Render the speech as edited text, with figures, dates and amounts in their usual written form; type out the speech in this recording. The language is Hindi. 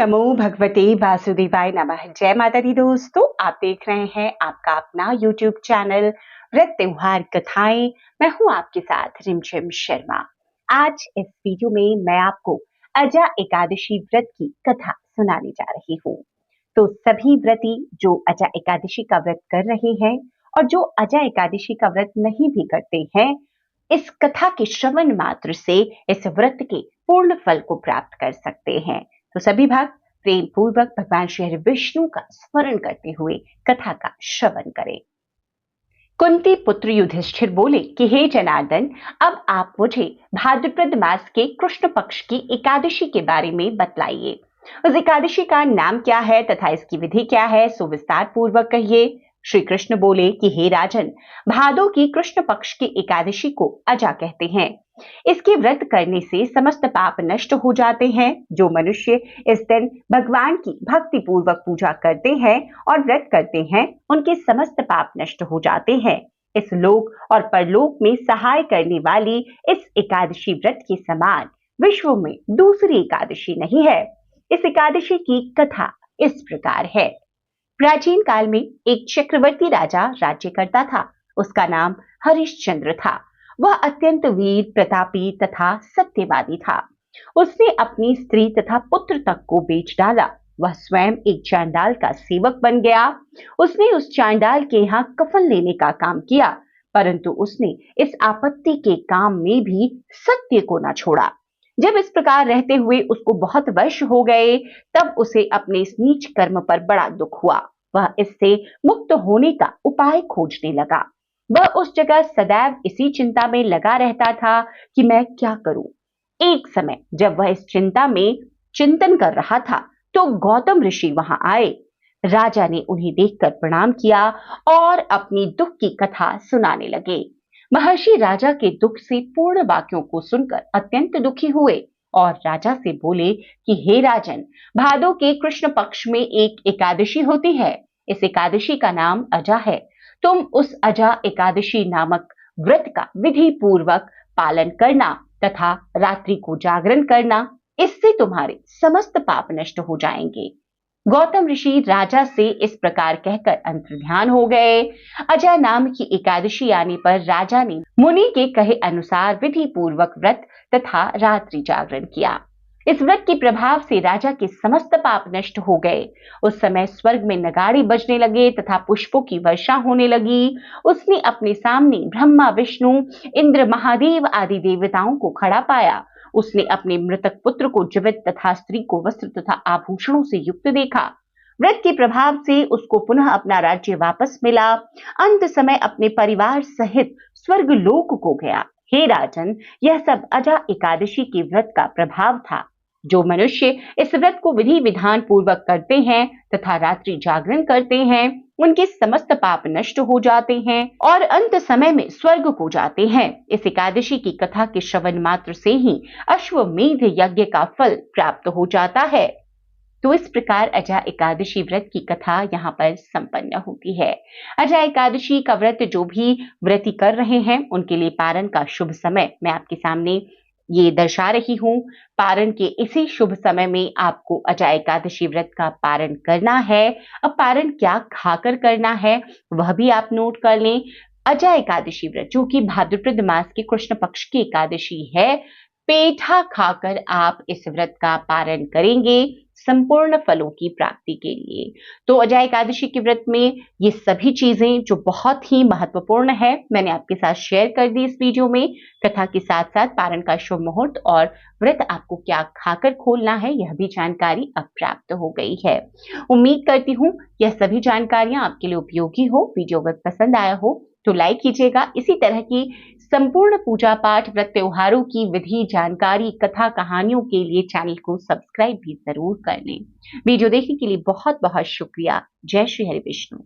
नमो भगवते वासुदेवाय नमः। जय माता दी दोस्तों, आप देख रहे हैं आपका अपना YouTube चैनल व्रत त्योहार कथाएं। मैं हूं आपके साथ रिमझिम शर्मा। आज इस वीडियो में मैं आपको अजा एकादशी व्रत की कथा सुनाने जा रही हूं। तो सभी व्रती जो अजा एकादशी का व्रत कर रहे हैं और जो अजा एकादशी का व्रत नहीं भी करते हैं, इस कथा के श्रवण मात्र से इस व्रत के पूर्ण फल को प्राप्त कर सकते हैं। तो सभी भक्त प्रेम पूर्वक भगवान श्री हरि विष्णु का स्मरण करते हुए कथा का श्रवण करें। कुंती पुत्र युधिष्ठिर बोले कि हे जनार्दन, अब आप मुझे भाद्रपद मास के कृष्ण पक्ष की एकादशी के बारे में बतलाइए। उस एकादशी का नाम क्या है तथा इसकी विधि क्या है, सो विस्तार पूर्वक कहिए। श्री कृष्ण बोले कि हे राजन, भादो की कृष्ण पक्ष की एकादशी को अजा कहते हैं। इसके व्रत करने से समस्त पाप नष्ट हो जाते हैं। जो मनुष्य इस दिन भगवान की भक्ति पूर्वक पूजा करते हैं और व्रत करते हैं, उनके समस्त पाप नष्ट हो जाते हैं। इस लोक और परलोक में सहाय करने वाली इस एकादशी व्रत के समान विश्व में दूसरी एकादशी नहीं है। इस एकादशी की कथा इस प्रकार है। प्राचीन काल में एक चक्रवर्ती राजा राज्य करता था। उसका नाम हरिश्चंद्र था। वह अत्यंत वीर, प्रतापी तथा सत्यवादी था। उसने अपनी स्त्री तथा पुत्र तक को बेच डाला। वह स्वयं एक चांडाल का सेवक बन गया। उसने उस चांडाल के यहाँ कफन लेने का काम किया, परंतु उसने इस आपत्ति के काम में भी सत्य को न छोड़ा। जब इस प्रकार रहते हुए उसको बहुत वर्ष हो गए, तब उसे अपने इस नीच कर्म पर बड़ा दुख हुआ। वह इससे मुक्त होने का उपाय खोजने लगा। वह उस जगह सदैव इसी चिंता में लगा रहता था कि मैं क्या करूं। एक समय जब वह इस चिंता में चिंतन कर रहा था, तो गौतम ऋषि वहां आए। राजा ने उन्हें देखकर प्रणाम किया और अपनी दुख की कथा सुनाने लगे। महर्षि राजा के दुख से पूर्ण वाक्यों को सुनकर अत्यंत दुखी हुए और राजा से बोले कि हे राजन, भादो के कृष्ण पक्ष में एक एकादशी होती है। इस एकादशी का नाम अजा है। तुम उस अजा एकादशी नामक व्रत का विधि पूर्वक पालन करना तथा रात्रि को जागरण करना। इससे तुम्हारे समस्त पाप नष्ट हो जाएंगे। गौतम ऋषि राजा से इस प्रकार कहकर अंतर्ध्यान हो गए। अजा नाम की एकादशी आने पर राजा ने मुनि के कहे अनुसार विधि पूर्वक व्रत तथा रात्रि जागरण किया। इस व्रत के प्रभाव से राजा के समस्त पाप नष्ट हो गए। उस समय स्वर्ग में नगाड़े बजने लगे तथा पुष्पों की वर्षा होने लगी। उसने अपने सामने ब्रह्मा, विष्णु, इंद्र, महादेव आदि देवताओं को खड़ा पाया। उसने अपने मृतक पुत्र को जीवित तथा स्त्री को वस्त्र तथा आभूषणों से युक्त देखा। व्रत के प्रभाव से उसको पुनः अपना राज्य वापस मिला। अंत समय अपने परिवार सहित स्वर्ग लोक को गया। हे राजन, यह सब अजा एकादशी के व्रत का प्रभाव था। जो मनुष्य इस व्रत को विधि विधान पूर्वक करते हैं तथा रात्रि जागरण करते हैं, उनके समस्त पाप नष्ट हो जाते हैं और अंत समय में स्वर्ग को जाते हैं। इस एकादशी की कथा के श्रवण मात्र से ही अश्वमेध यज्ञ का फल प्राप्त हो जाता है। तो इस प्रकार अजा एकादशी व्रत की कथा यहाँ पर संपन्न होती है। अजा एकादशी का व्रत जो भी व्रती कर रहे हैं, उनके लिए पारण का शुभ समय मैं आपके सामने ये दर्शा रही हूँ। पारण के इसी शुभ समय में आपको अजा एकादशी व्रत का पारण करना है। अब पारण क्या खाकर करना है वह भी आप नोट कर लें। अजा एकादशी व्रत जो कि भाद्रपद मास के कृष्ण पक्ष की एकादशी है, पेठा खाकर आप इस व्रत का पारण करेंगे संपूर्ण फलों की प्राप्ति के लिए। तो अजा एकादशी के व्रत में ये सभी चीजें जो बहुत ही महत्वपूर्ण है, मैंने आपके साथ शेयर कर दी इस वीडियो में। कथा के साथ साथ पारण का शुभ मुहूर्त और व्रत आपको क्या खाकर खोलना है, यह भी जानकारी अब प्राप्त हो गई है। उम्मीद करती हूँ यह सभी जानकारियां आपके लिए उपयोगी हो। वीडियो अगर पसंद आया हो तो लाइक कीजिएगा। इसी तरह की संपूर्ण पूजा पाठ, व्रत त्योहारों की विधि, जानकारी, कथा, कहानियों के लिए चैनल को सब्सक्राइब भी जरूर कर लें। वीडियो देखने के लिए बहुत बहुत शुक्रिया। जय श्री हरि विष्णु।